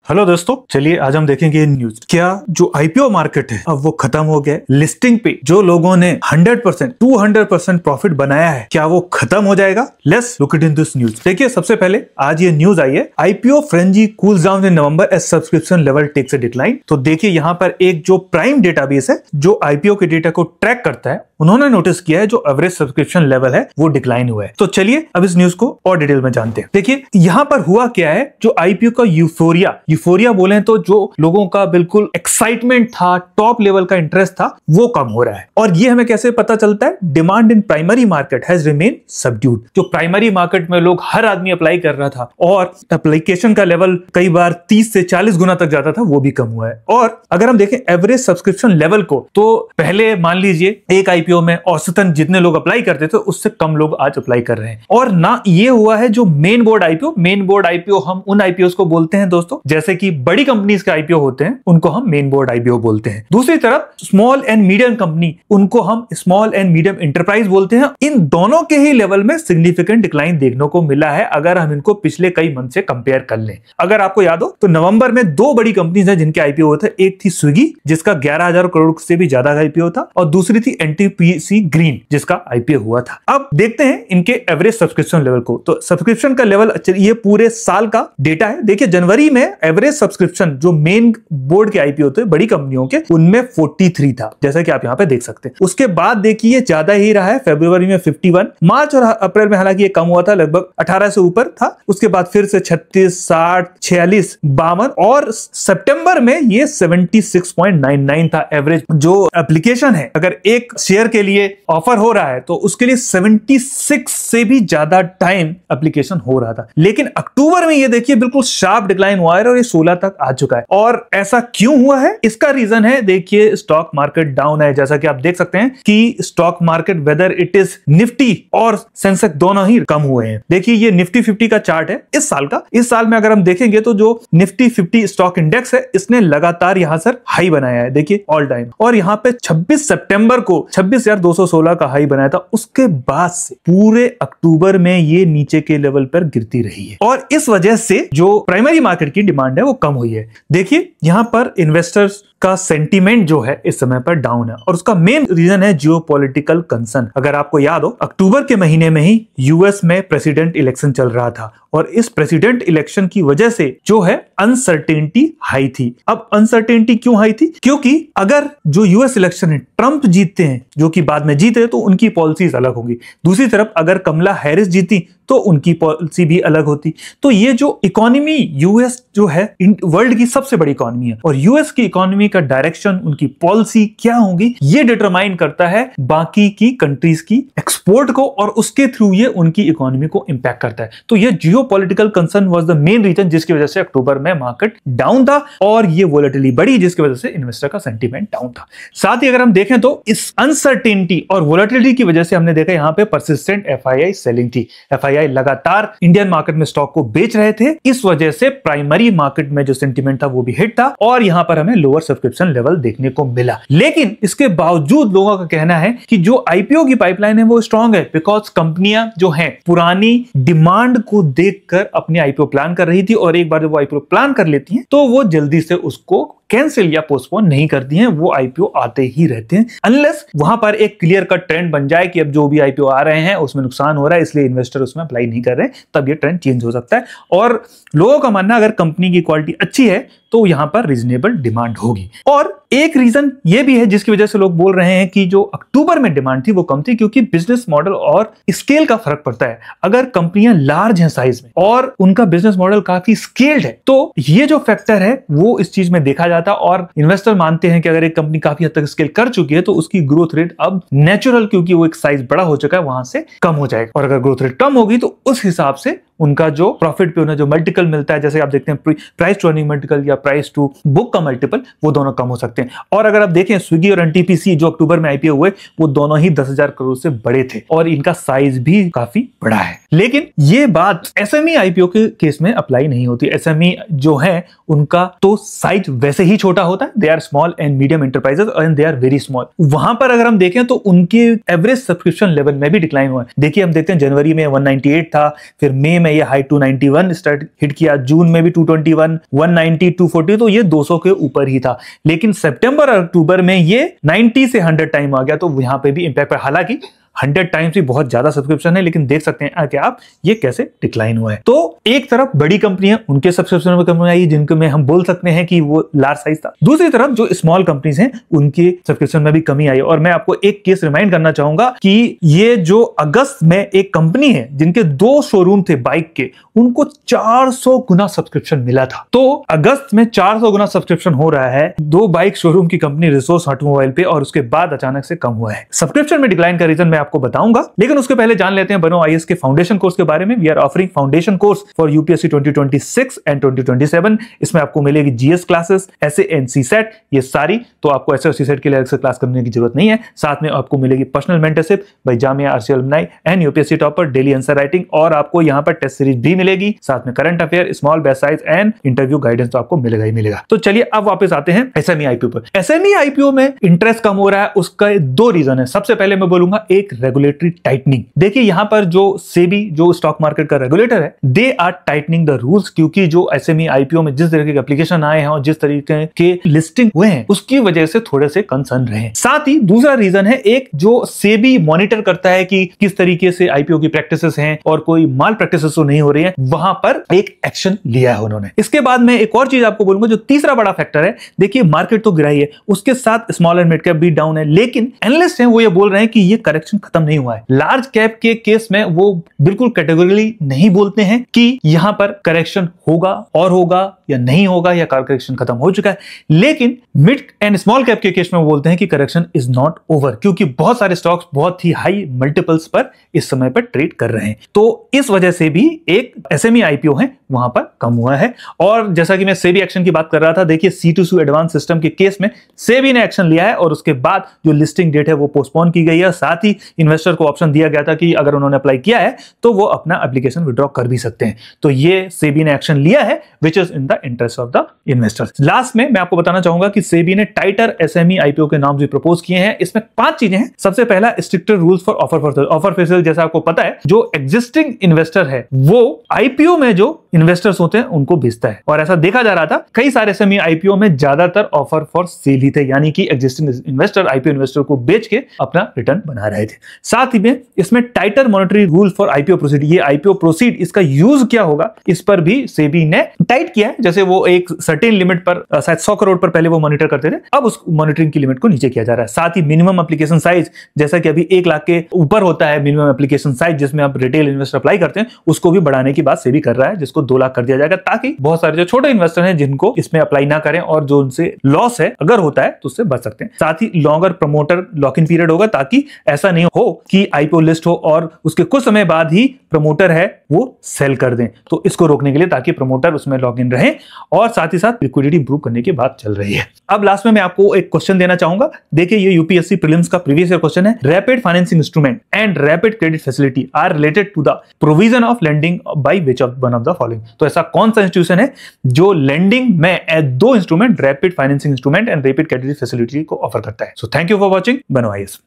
Hello दोस्तों, चलिए आज हम देखेंगे न्यूज। क्या जो आईपीओ मार्केट है अब वो खत्म हो गया? लिस्टिंग पे जो लोगों ने 100% 200% प्रॉफिट बनाया है, क्या वो खत्म हो जाएगा? Let's look it in this news. देखिए, सबसे पहले आज ये न्यूज आई है, IPO frenzy cools down in November as subscription level takes a decline. तो देखिए, यहाँ पर एक जो प्राइम डेटाबेस है जो आईपीओ के डेटा को ट्रैक करता है, उन्होंने नोटिस किया है जो एवरेज सब्सक्रिप्शन लेवल है वो डिक्लाइन हुआ है। तो चलिए अब इस न्यूज को और डिटेल में जानते हैं। देखिए, यहाँ पर हुआ क्या है, जो आईपीओ का यूफोरिया बोले तो जो लोगों का बिल्कुल एक्साइटमेंट था, टॉप लेवल का इंटरेस्ट था, वो कम हो रहा है। और ये हमें कैसे पता चलता है? Demand in primary market has remain subdued. जो प्राइमरी मार्केट में लोग, हर आदमी अप्लाई कर रहा था और एप्लीकेशन का लेवल कई बार 30 से 40 गुना तक जाता था, वो भी कम हुआ है। और अगर हम देखें एवरेज सब्सक्रिप्शन लेवल को, तो पहले मान लीजिए एक आईपीओ में औसतन जितने लोग अप्लाई करते थे उससे कम लोग आज अप्लाई कर रहे हैं। और ना ये हुआ है जो मेन बोर्ड आईपीओ, हम उन आईपीओ को बोलते हैं दोस्तों, जैसे कि बड़ी कंपनीज के आईपीओ होते हैं उनको हम मेन बोर्ड आईपीओ बोलते हैं। दूसरी तरफ स्मॉल एंड मीडियम कंपनी, उनको हम स्मॉल एंड मीडियम एंटरप्राइज बोलते हैं। इन दोनों के ही लेवल में सिग्निफिकेंट डिक्लाइन देखने को मिला है अगर हम इनको पिछले कई मंथ से कंपेयर कर लें। अगर आपको याद हो तो नवंबर में दो बड़ी कंपनीज हैं जिनके आईपीओ हुए थे। एक थी स्विगी जिसका 11,000 करोड़ से भी ज्यादा आईपीओ था, और दूसरी थी एनटीपीसी ग्रीन जिसका आईपीओ हुआ था। अब देखते हैं इनके एवरेज सब्सक्रिप्शन लेवल को। तो सब्सक्रिप्शन का लेवल, ये पूरे साल का डेटा है। देखिए, जनवरी में एवरेज सब्सक्रिप्शन जो मेन बोर्ड के आईपीओ थे बड़ी कंपनियों के, उनमें 43 था, जैसा कि आप यहां पे देख सकते हैं। उसके बाद देखिए ज्यादा ही रहा है, फरवरी में 51, मार्च और अप्रैल में हालांकि ये कम हुआ था, लगभग 18 से ऊपर था। उसके बाद फिर से 36, 60, 46, 52 और सितंबर में ये 76.99 था एवरेज। जो एप्लीकेशन है, अगर एक शेयर के लिए ऑफर हो रहा है तो उसके लिए 76 से भी ज्यादा टाइम एप्लीकेशन हो रहा था। लेकिन अक्टूबर में ये देखिए बिल्कुल शार्प डिक्लाइन हुआ है और ये 16 तक आ चुका है। और ऐसा क्यों हुआ है? इसका रीजन है, देखिए, स्टॉक मार्केट डाउन है। जैसा कि आप देख सकते हैं कि stock market, whether it is Nifty और सेंसेक्स, दोनों ही कम हुए हैं। देखिए, ये निफ्टी 50 का चार्ट है इस साल का। इस साल में अगर हम देखेंगे तो जो निफ्टी 50 स्टॉक इंडेक्स है, इसने लगातार यहां से हाई बनाया है, देखिए ऑल टाइम। और यहां पे 26 सितंबर को 26,216 का हाई बनाया था। उसके बाद से पूरे अक्टूबर में ये नीचे के लेवल पर गिरती रही है, और इस वजह से जो प्राइमरी मार्केट की डिमांड है वो कम हुई है। देखिए, यहां पर इन्वेस्टर्स का सेंटीमेंट जो है इस समय पर डाउन है, और उसका मेन रीजन है जियोपॉलिटिकल कंसर्न। अगर आपको याद हो, अक्टूबर के महीने में ही यूएस में प्रेसिडेंट इलेक्शन चल रहा था, और इस प्रेसिडेंट इलेक्शन की वजह से जो है अनसर्टेनिटी हाई थी। अब अनसर्टेनिटी क्यों हाई थी? क्योंकि अगर जो यूएस इलेक्शन है ट्रंप जीतते हैं, जो कि बाद में जीते, तो उनकी पॉलिसीज अलग होंगी। दूसरी तरफ अगर कमला हैरिस जीती तो उनकी पॉलिसी भी अलग होती। तो ये जो इकोनॉमी, यूएस जो है वर्ल्ड की सबसे बड़ी इकोनॉमी है, और यूएस की इकोनॉमी का डायरेक्शन, उनकी पॉलिसी क्या होगी, ये डिटरमाइन करता है बाकी की कंट्रीज की एक्सपोर्ट को, और उसके थ्रू ये उनकी इकोनॉमी को इंपैक्ट करता है। तो ये geopolitical concern was the main reason जिसकी वजह से अक्टूबर में मार्केट डाउन था, और ये वोलेटिलिटी बढ़ी जिसकी वजह से इन्वेस्टर का सेंटीमेंट डाउन था। साथ ही अगर हम देखें तो इस अनसर्टेनिटी और वोलेटिलिटी की वजह से हमने देखा यहां पे परसिस्टेंट एफआईआई सेलिंग थी। एफआईआई लगातार इंडियन मार्केट में स्टॉक को बेच रहे थे, इस वजह से प्राइमरी मार्केट में जो सेंटीमेंट था वो भी हिट था, और यहां पर हमें लोअर सब्सक्रिप्शन लेवल देखने को मिला। लेकिन इसके बावजूद लोगों का कहना है कि जो आईपीओ की पाइपलाइन है वो स्ट्रांग है, बिकॉज कंपनियां जो हैं पुरानी डिमांड को देखकर अपने आईपीओ प्लान कर रही थी, और एक बार जब वो आईपीओ प्लान कर लेती हैं तो वो जल्दी से उसको कैंसिल या पोस्टपोन नहीं करती हैं, वो आईपीओ आते ही रहते हैं, अनलेस वहां पर एक क्लियर कट ट्रेंड बन जाए कि अब जो भी आईपीओ आ रहे हैं उसमें नुकसान हो रहा है, इसलिए इन्वेस्टर उसमें अप्लाई नहीं कर रहे हैं, तब ये ट्रेंड चेंज हो सकता है। और लोगों का मानना, अगर कंपनी की क्वालिटी अच्छी है तो यहां पर रीजनेबल डिमांड होगी। और एक रीजन ये भी है जिसकी वजह से लोग बोल रहे हैं कि जो अक्टूबर में डिमांड थी वो कम थी, क्योंकि बिजनेस मॉडल और स्केल का फर्क पड़ता है। अगर कंपनियां लार्ज हैं साइज में और उनका बिजनेस मॉडल काफी स्केल्ड है, तो ये जो फैक्टर है वो इस चीज में देखा जाता, और इन्वेस्टर मानते हैं कि अगर एक कंपनी काफी हद तक स्केल कर चुकी है तो उसकी ग्रोथ रेट अब नेचुरल, क्योंकि वो एक साइज बड़ा हो चुका है, वहां से कम हो जाएगा। और अगर ग्रोथ रेट कम होगी तो उस हिसाब से उनका जो प्रॉफिट पे उन्हें जो मल्टीपल मिलता है, जैसे आप देखते हैं प्राइस टू अर्निंग मल्टीपल या प्राइस टू बुक का मल्टीपल, वो दोनों कम हो सकते हैं। और अगर आप देखें स्विगी और एनटीपीसी जो अक्टूबर में आईपीओ हुए, वो दोनों ही 10,000 करोड़ से बड़े थे, और इनका साइज भी काफी बड़ा है। लेकिन ये बात एसएमई आईपीओ के केस में अप्लाई नहीं होती। एसएमई जो है उनका तो साइज वैसे ही छोटा होता है, they are small and medium enterprises and they are very small. वहां पर अगर हम देखें तो उनके एवरेज सब्सक्रिप्शन लेवल में भी डिक्लाइन हुआ है। देखिए, हम देखते हैं जनवरी में 198 था, फिर मई में में ये हाई 291 स्टार्ट हिट किया, जून में भी 221, 190, 240, तो ये 200 के ऊपर ही था। लेकिन सितंबर और अक्टूबर में ये 90 से 100 टाइम आ गया, तो यहां पे भी इंपैक्ट है। हालांकि 100 टाइम्स भी बहुत ज्यादा सब्सक्रिप्शन है, लेकिन देख सकते हैं कि आप ये कैसे डिक्लाइन हुआ है। तो एक तरफ बड़ी कंपनियां, उनके सब्सक्रिप्शन में कमी आई, जिनको में हम बोल सकते हैं कि वो लार्ज साइज था। दूसरी तरफ जो स्मॉल कंपनीज हैं, उनके सब्सक्रिप्शन में भी कमी आई। और मैं आपको एक केस रिमाइंड करना चाहूंगा कि ये जो अगस्त में एक कंपनी है जिनके 2 शोरूम थे बाइक के, उनको 400 गुना सब्सक्रिप्शन मिला था। तो अगस्त में 400 गुना सब्सक्रिप्शन हो रहा है 2 बाइक शोरूम की कंपनी रिसोर्स ऑटोमोबाइल पे, और उसके बाद अचानक से कम हुआ है। सब्सक्रिप्शन में डिक्लाइन का रीजन मैं आपको बताऊंगा, लेकिन उसके पहले जान लेते हैं बनो आईएएस के फाउंडेशन कोर्स के बारे में। We are offering foundation course for UPSC 2026 and 2027। इसमें आपको मिलेगी GS classes, SA and CSAT, ये सारी। तो आपको एसए और सीसेट के लिए अलग से क्लास करने की जरूरत नहीं है। साथ में आपको मिलेगी personal mentorship by Jamia RCL alumni and UPSC topper, daily answer writing, और आपको यहां पर टेस्ट सीरीज भी मिलेगी। साथ में current affair, small batch size and interview guidance तो आपको मिलेगा ही मिलेगा। तो चलिए अब वापस आते हैं एसएमई आईपीओ पर। एसएमई आईपीओ में इंटरेस्ट कम हो रहा है, उसका 2 रीजन है। सबसे पहले मैं बोलूंगा एक रेगुलेटरी टाइटनिंग। देखिए यहां पर जो सेबी, जो स्टॉक मार्केट का रेगुलेटर है, they are tightening the rules, क्योंकि जो एसएमई आईपीओ में जिस तरीके के एप्लीकेशन आए हैं और जिस तरीके के लिस्टिंग हुए हैं, उसकी वजह से थोड़े से कंसर्न रहे। साथ ही दूसरा रीजन है एक, जो सेबी मॉनिटर करता है कि किस तरीके से आईपीओ की प्रैक्टिसेस हैं और कोई माल प्रैक्टिसेस तो नहीं हो रही है, वहां पर एक एक्शन लिया है उन्होंने। इसके बाद में एक और चीज आपको बोलूंगा, जो तीसरा बड़ा फैक्टर है। देखिए मार्केट तो गिराई है, उसके साथ स्मॉल एंड मिड कैप भी डाउन है, लेकिन एनालिस्ट हैं वो ये बोल रहे हैं कि ये करेक्शन खत्म नहीं हुआ है। लार्ज कैप के केस में वो बिल्कुल कैटेगोरिकली नहीं बोलते हैं कि यहां पर करेक्शन होगा और होगा या नहीं होगा, या करेक्शन खत्म हो चुका है। लेकिन मिड एंड स्मॉल कैप के केस में वो बोलते हैं कि करेक्शन इज नॉट ओवर, क्योंकि बहुत सारे स्टॉक्स बहुत ही हाई मल्टीपल्स पर इस समय पर ट्रेड कर रहे हैं। तो इस वजह से भी एक एसएमई आईपीओ है वहां पर कम हुआ है। और जैसा कि मैं सेबी एक्शन की बात कर रहा था, देखिए C2C एडवांस सिस्टम के केस में सेबी ने एक्शन लिया है और उसके बाद जो लिस्टिंग डेट है वो पोस्टपोन की गई है। साथ ही इन्वेस्टर को ऑप्शन दिया गया था कि अगर उन्होंने अप्लाई किया है तो वो अपना एप्लीकेशन विड्रॉ कर भी सकते हैं। तो ये सेबी ने एक्शन लिया है which is in the interest of the investors. Last में मैं आपको बताना चाहूंगा कि सेबी ने टाइटर एसएमई आईपीओ के नाम भी प्रपोज किए हैं। इसमें 5 चीजें हैं। सबसे पहला, stricter rules for offer for sale. Offer for sale जैसा आपको पता है, जो एग्जिस्टिंग इन्वेस्टर है वो आईपीओ में जो इन्वेस्टर्स होते हैं उनको भेजता है, और ऐसा देखा जा रहा था कई सारे एसएमई आईपीओ में ज्यादातर ऑफर फॉर सेल ही थे, यानी कि एग्जिस्टिंग इन्वेस्टर आईपीओ इन्वेस्टर को बेच के अपना रिटर्न बना रहे थे। साथ ही में इसमें tighter monetary rule for IPO proceed, ये आईपीओ प्रोसीड इसका यूज क्या होगा इस पर भी सेबी ने टाइट किया है। जैसे वो एक सर्टेन लिमिट पर शायद 100 करोड़ पर पहले वो मॉनिटर करते थे, अब उस मॉनिटरिंग की लिमिट को नीचे किया जा रहा है। साथ ही मिनिमम एप्लीकेशन साइज, जैसा कि अभी 1 लाख के ऊपर होता है मिनिमम एप्लीकेशन साइज जिसमें आप रिटेल इन्वेस्टर अप्लाई करते हैं, उसको भी बढ़ाने की बात सेबी कर रहा है, जिसको 2 लाख कर दिया जाएगा, ताकि बहुत सारे जो छोटे इन्वेस्टर हैं जिनको इसमें अप्लाई ना करें और जो उनसे लॉस है अगर होता है तो उससे बच सकते हैं। साथ ही longer promoter lock in period होगा, ताकि ऐसा नहीं हो कि आईपीओ लिस्ट हो और उसके कुछ समय बाद ही प्रमोटर है वो सेल कर दें। तो इसको रोकने के लिए, ताकि प्रमोटर उसमें लॉग इन रहे, और साथ ही साथ लिक्विडिटी इंप्रूव करने की बात चल रही है। अब लास्ट में मैं आपको एक क्वेश्चन देना चाहूंगा। देखिए ये यूपीएससी प्रीलिम्स का प्रीवियस ईयर क्वेश्चन है। Rapid financing instrument and rapid credit facility are related to the provision of lending by which of one of the following. तो ऐसा कौन सा इंस्टीट्यूशन है जो लेंडिंग में 2 instrument, rapid financing instrument and rapid credit facility को offer करता है। So thank you for watching बनो आईएएस।